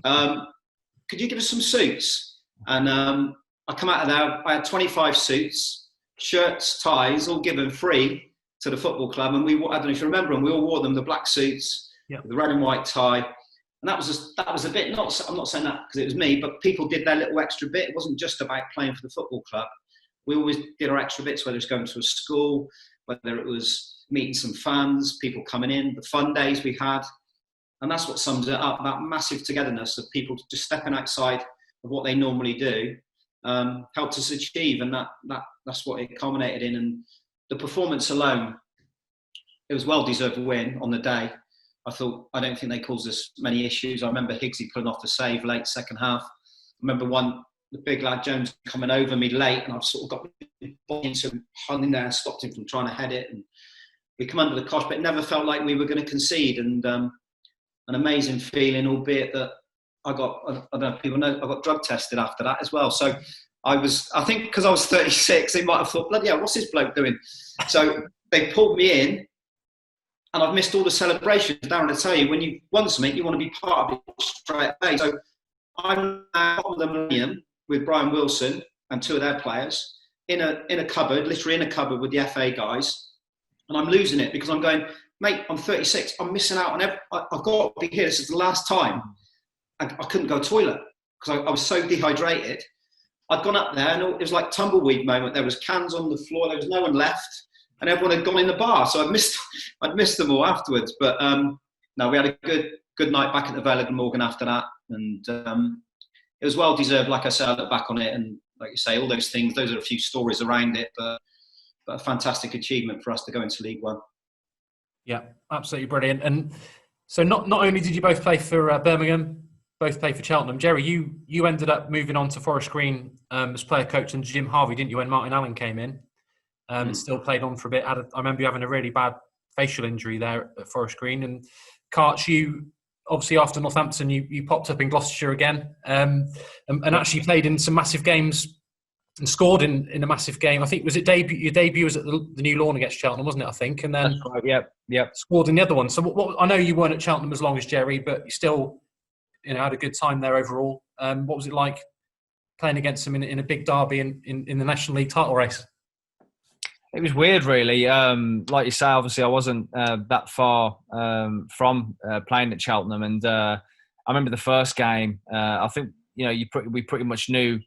Speaker 2: Could you give us some suits? And I come out of there, I had 25 suits, shirts, ties, all given free to the football club. And I don't know if you remember them, we all wore them, the black suits, with the red and white tie. And that was a bit, I'm not saying that because it was me, but people did their little extra bit. It wasn't just about playing for the football club. We always did our extra bits, whether it was going to a school, whether it was meeting some fans, people coming in, the fun days we had. And that's what sums it up, that massive togetherness of people just stepping outside of what they normally do, helped us achieve. And that's what it culminated in. And the performance alone, it was well-deserved win on the day. I don't think they caused us many issues. I remember Higgsy pulling off a save late second half. I remember the big lad Jones coming over me late, and I've sort of got into him, hung in there and stopped him from trying to head it. And we come under the cosh, but it never felt like we were going to concede. And an amazing feeling, albeit that I don't know if people know, I got drug tested after that as well. So I think because I was 36, they might have thought, bloody hell, what's this bloke doing? So they pulled me in, and I've missed all the celebrations. Darren, I tell you, when you won something, you want to be part of it straight away. So I'm at the millennium with Brian Wilson and two of their players in a cupboard, literally in a cupboard with the FA guys, and I'm losing it because I'm going, mate, I'm 36. I'm missing out on I've got to be here. This is the last time. I couldn't go to the toilet because I was so dehydrated. I'd gone up there and it was like tumbleweed moment. There was cans on the floor. There was no one left, and everyone had gone in the bar. So I'd missed them all afterwards. But no, we had a good night back at the Vale of Morgan after that, and it was well deserved. Like I said, I look back on it, and like you say, all those things. Those are a few stories around it, but a fantastic achievement for us to go into League One. Yeah,
Speaker 1: absolutely brilliant. And so not only did you both play for Birmingham, both play for Cheltenham. Jerry, you ended up moving on to Forest Green as player coach and Jim Harvey, didn't you, when Martin Allen came in? And still played on for a bit. I remember you having a really bad facial injury there at Forest Green. And Karch, you obviously after Northampton, you popped up in Gloucestershire again and actually played in some massive games and scored in a massive game. I think your debut was at the New Lawn against Cheltenham, wasn't it? I think, and then
Speaker 3: that's right, yep.
Speaker 1: Scored in the other one. So what I know you weren't at Cheltenham as long as Jerry, but you still, had a good time there overall. What was it like playing against them in a big derby in the National League title race?
Speaker 3: It was weird, really. Like you say, obviously I wasn't that far from playing at Cheltenham, and I remember the first game. I think we pretty much knew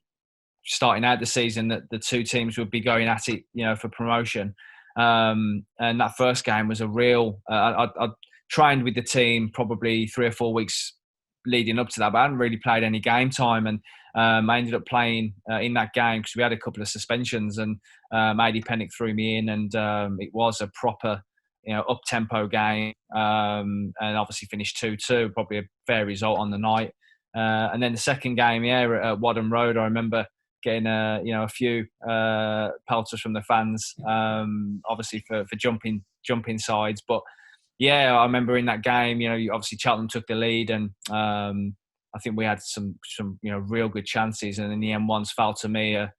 Speaker 3: starting out the season that the two teams would be going at it, for promotion. And that first game was a real. I trained with the team probably 3 or 4 weeks leading up to that, but I hadn't really played any game time, and I ended up playing in that game because we had a couple of suspensions, and Adi Pennick threw me in, and it was a proper, up-tempo game, and obviously finished 2-2, probably a fair result on the night. And then the second game, at Wadham Road, I remember getting a few pelters from the fans, obviously for jumping sides, but. Yeah, I remember in that game, obviously Cheltenham took the lead, and I think we had some real good chances, and in the end, one's fell to me, a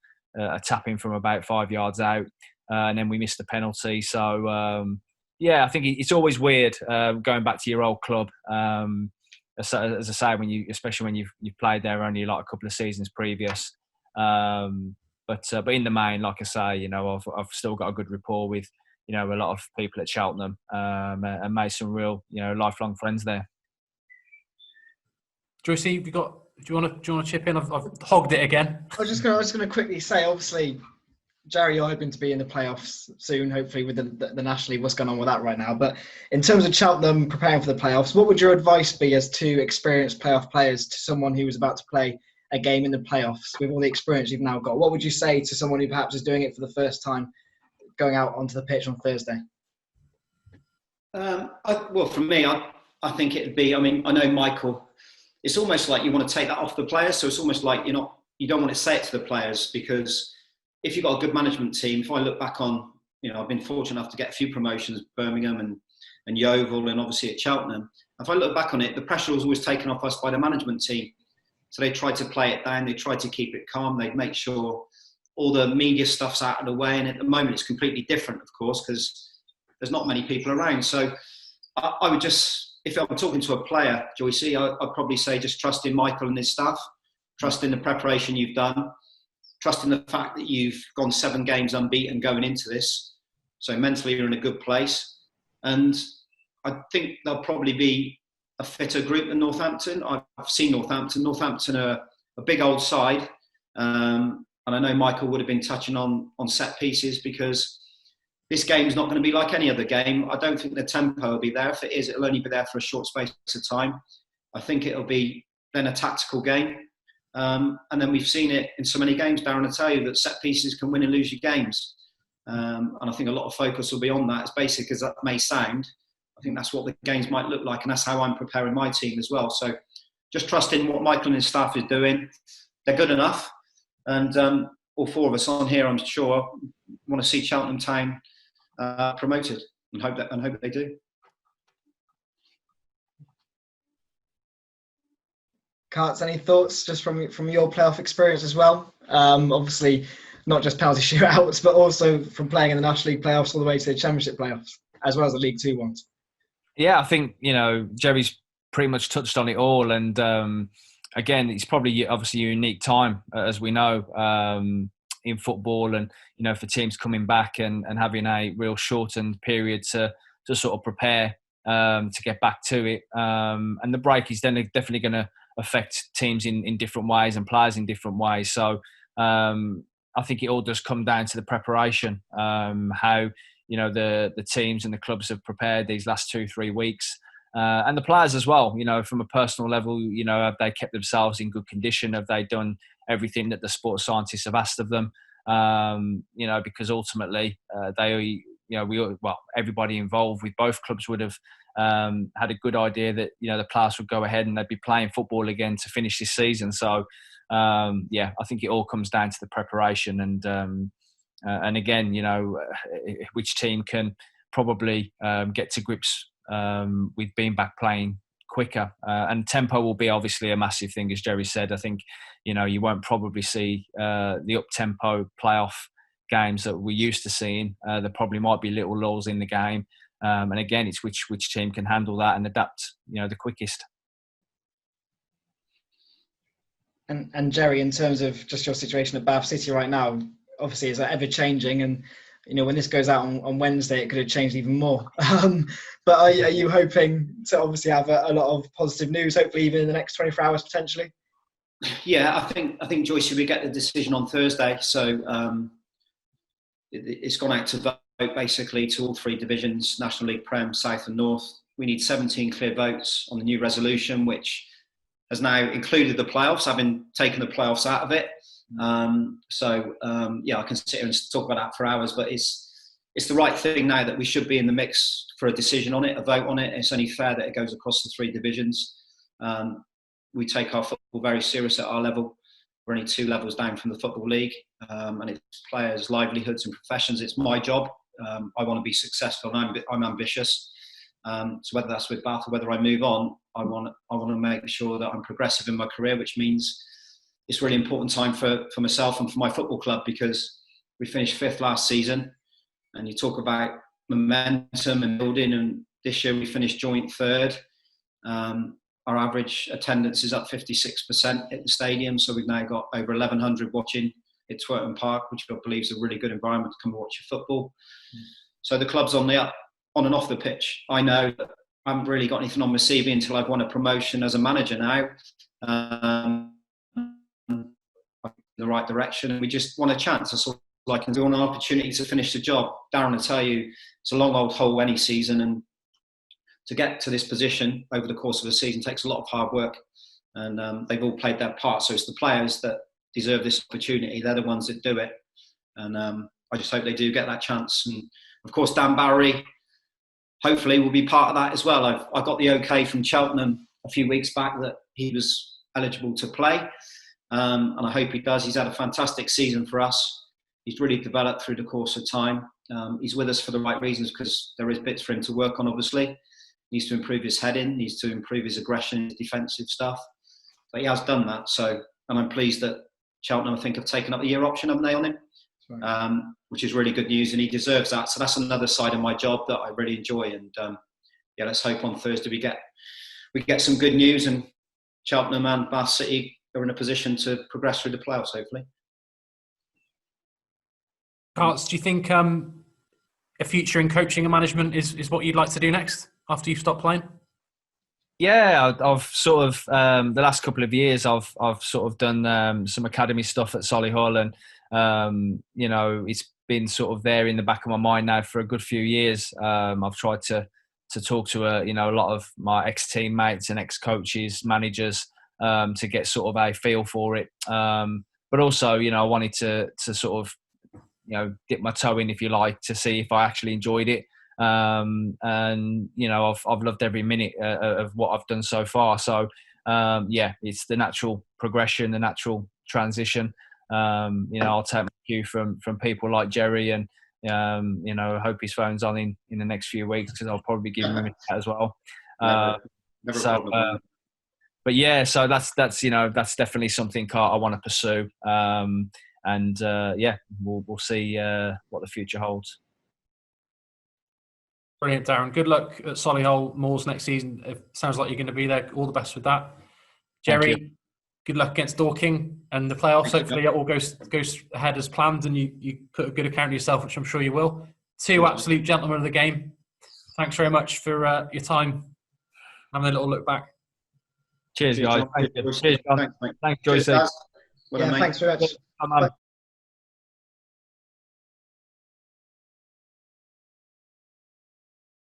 Speaker 3: tap-in from about 5 yards out, and then we missed the penalty. So, I think it's always weird going back to your old club. As I say, especially when you've played there only like a couple of seasons previous. But in the main, like I say, I've still got a good rapport with. A lot of people at Cheltenham, and made some real, lifelong friends there.
Speaker 1: Joyce, do you want to chip in? I've hogged it again.
Speaker 4: I was just going to quickly say, obviously, Jerry, you're hoping to be in the playoffs soon, hopefully with the National League. What's going on with that right now? But in terms of Cheltenham preparing for the playoffs, what would your advice be as two experienced playoff players to someone who was about to play a game in the playoffs with all the experience you've now got? What would you say to someone who perhaps is doing it for the first time, going out onto the pitch on Thursday?
Speaker 2: For me, I think it'd be, I know Michael, it's almost like you want to take that off the players. So it's almost like you don't want to say it to the players, because if you've got a good management team, if I look back on, I've been fortunate enough to get a few promotions, Birmingham and Yeovil, and obviously at Cheltenham. If I look back on it, the pressure was always taken off us by the management team. So they tried to play it down. They tried to keep it calm. They'd make sure all the media stuff's out of the way, and at the moment it's completely different, of course, because there's not many people around. So I would just, if I'm talking to a player, Joyce, I'd probably say just trust in Michael and his staff, trust in the preparation you've done, trust in the fact that you've gone 7 games unbeaten going into this. So mentally you're in a good place. And I think there'll probably be a fitter group than Northampton. I've seen Northampton. Northampton are a big old side. And I know Michael would have been touching on set pieces, because this game's not going to be like any other game. I don't think the tempo will be there. If it is, it'll only be there for a short space of time. I think it'll be then a tactical game. And then we've seen it in so many games, Darren, I tell you, that set pieces can win and lose your games. And I think a lot of focus will be on that. As basic as that may sound, I think that's what the games might look like, and that's how I'm preparing my team as well. So just trust in what Michael and his staff is doing. They're good enough. And all 4 of us on here, I'm sure, want to see Cheltenham Town promoted, and hope they do.
Speaker 4: Carts, any thoughts just from your playoff experience as well? Obviously, not just penalty shootouts, but also from playing in the National League playoffs all the way to the Championship playoffs, as well as the League Two ones.
Speaker 3: Yeah, I think, Jerry's pretty much touched on it all. And again, it's probably obviously a unique time, as we know, in football, and, for teams coming back and having a real shortened period to sort of prepare to get back to it. And the break is then definitely going to affect teams in different ways and players in different ways. So I think it all does come down to the preparation, how the teams and the clubs have prepared these last 2-3 weeks, and the players as well. From a personal level, have they kept themselves in good condition? Have they done everything that the sports scientists have asked of them? Because ultimately everybody involved with both clubs would have had a good idea that the players would go ahead and they'd be playing football again to finish this season. So I think it all comes down to the preparation, and again, which team can probably get to grips with being back playing quicker, and tempo will be obviously a massive thing, as Jerry said. I think you won't probably see the up tempo playoff games that we're used to seeing. There probably might be little lulls in the game. And again, it's which team can handle that and adapt, the quickest.
Speaker 4: And Jerry, in terms of just your situation at Bath City right now, obviously it's ever changing, and when this goes out on Wednesday, it could have changed even more. But are you hoping to obviously have a lot of positive news, hopefully even in the next 24 hours potentially?
Speaker 2: Yeah, I think Joyce, we get the decision on Thursday, so it's gone out to vote basically to all 3 divisions, National League, Prem, South and North. We need 17 clear votes on the new resolution, which has now included the playoffs, having taken the playoffs out of it. I can sit here and talk about that for hours, but it's the right thing now that we should be in the mix for a decision on it, a vote on it. It's only fair that it goes across the 3 divisions. We take our football very serious at our level. We're only 2 levels down from the Football League, and it's players' livelihoods and professions. It's my job. I want to be successful, and I'm ambitious. So whether that's with Bath or whether I move on, I want to make sure that I'm progressive in my career, which means it's a really important time for myself and for my football club, because we finished 5th last season, and you talk about momentum and building, and this year we finished joint 3rd. Our average attendance is up 56% at the stadium, so we've now got over 1,100 watching at Twerton Park, which I believe is a really good environment to come and watch your football. So the club's on the up, on and off the pitch. I know that I haven't really got anything on my CV until I've won a promotion as a manager now. The right direction, and we just want a chance. That's all I can do, on an opportunity to finish the job. Darren, I tell you, it's a long old haul any season, and to get to this position over the course of a season takes a lot of hard work, and they've all played their part. So it's the players that deserve this opportunity. They're the ones that do it, and I just hope they do get that chance. And of course, Dan Barry hopefully will be part of that as well. I got the okay from Cheltenham a few weeks back that he was eligible to play, and I hope he does. He's had a fantastic season for us. He's really developed through the course of time. He's with us for the right reasons, because there is bits for him to work on, obviously. He needs to improve his heading, needs to improve his aggression, his defensive stuff. But he has done that. So, and I'm pleased that Cheltenham, I think, have taken up the year option, haven't they, on him?
Speaker 4: Right.
Speaker 2: Which is really good news, and he deserves that. So that's another side of my job that I really enjoy. And yeah, let's hope on Thursday we get some good news, and Cheltenham and Bath City are in a position to progress through the playoffs, hopefully.
Speaker 1: Carts, do you think a future in coaching and management is what you'd like to do next after you've stopped playing?
Speaker 3: Yeah, I've sort of the last couple of years I've sort of done some academy stuff at Solihull, and you know, it's been sort of there in the back of my mind now for a good few years. I've tried to talk to a lot of my ex-teammates and ex-coaches, managers, to get sort of a feel for it. But also, you know, I wanted to sort of, you know, dip my toe in, if you like, to see if I actually enjoyed it. And you know, I've loved every minute of what I've done so far. So yeah, it's the natural progression, the natural transition. You know, I'll take my cue from people like Jerry, and you know, I hope his phone's on in the next few weeks, because I'll probably give him a chat as well.
Speaker 2: Never a problem.
Speaker 3: But yeah, so that's you know, that's definitely something I want to pursue. And yeah, we'll see what the future holds.
Speaker 1: Brilliant, Darren. Good luck at Solihull Moors next season. It sounds like you're going to be there. All the best with that. Jerry, good luck against Dorking and the playoffs. Hopefully it all goes ahead as planned, and you put a good account of yourself, which I'm sure you will. Two absolute gentlemen of the game. Thanks very much for your time. Having a little look back.
Speaker 3: Cheers, guys.
Speaker 2: Cheers,
Speaker 3: Cheers, John.
Speaker 2: Thanks,
Speaker 3: Joyce.
Speaker 2: Cheers,
Speaker 4: Yeah, thanks very much.
Speaker 3: Bye, man.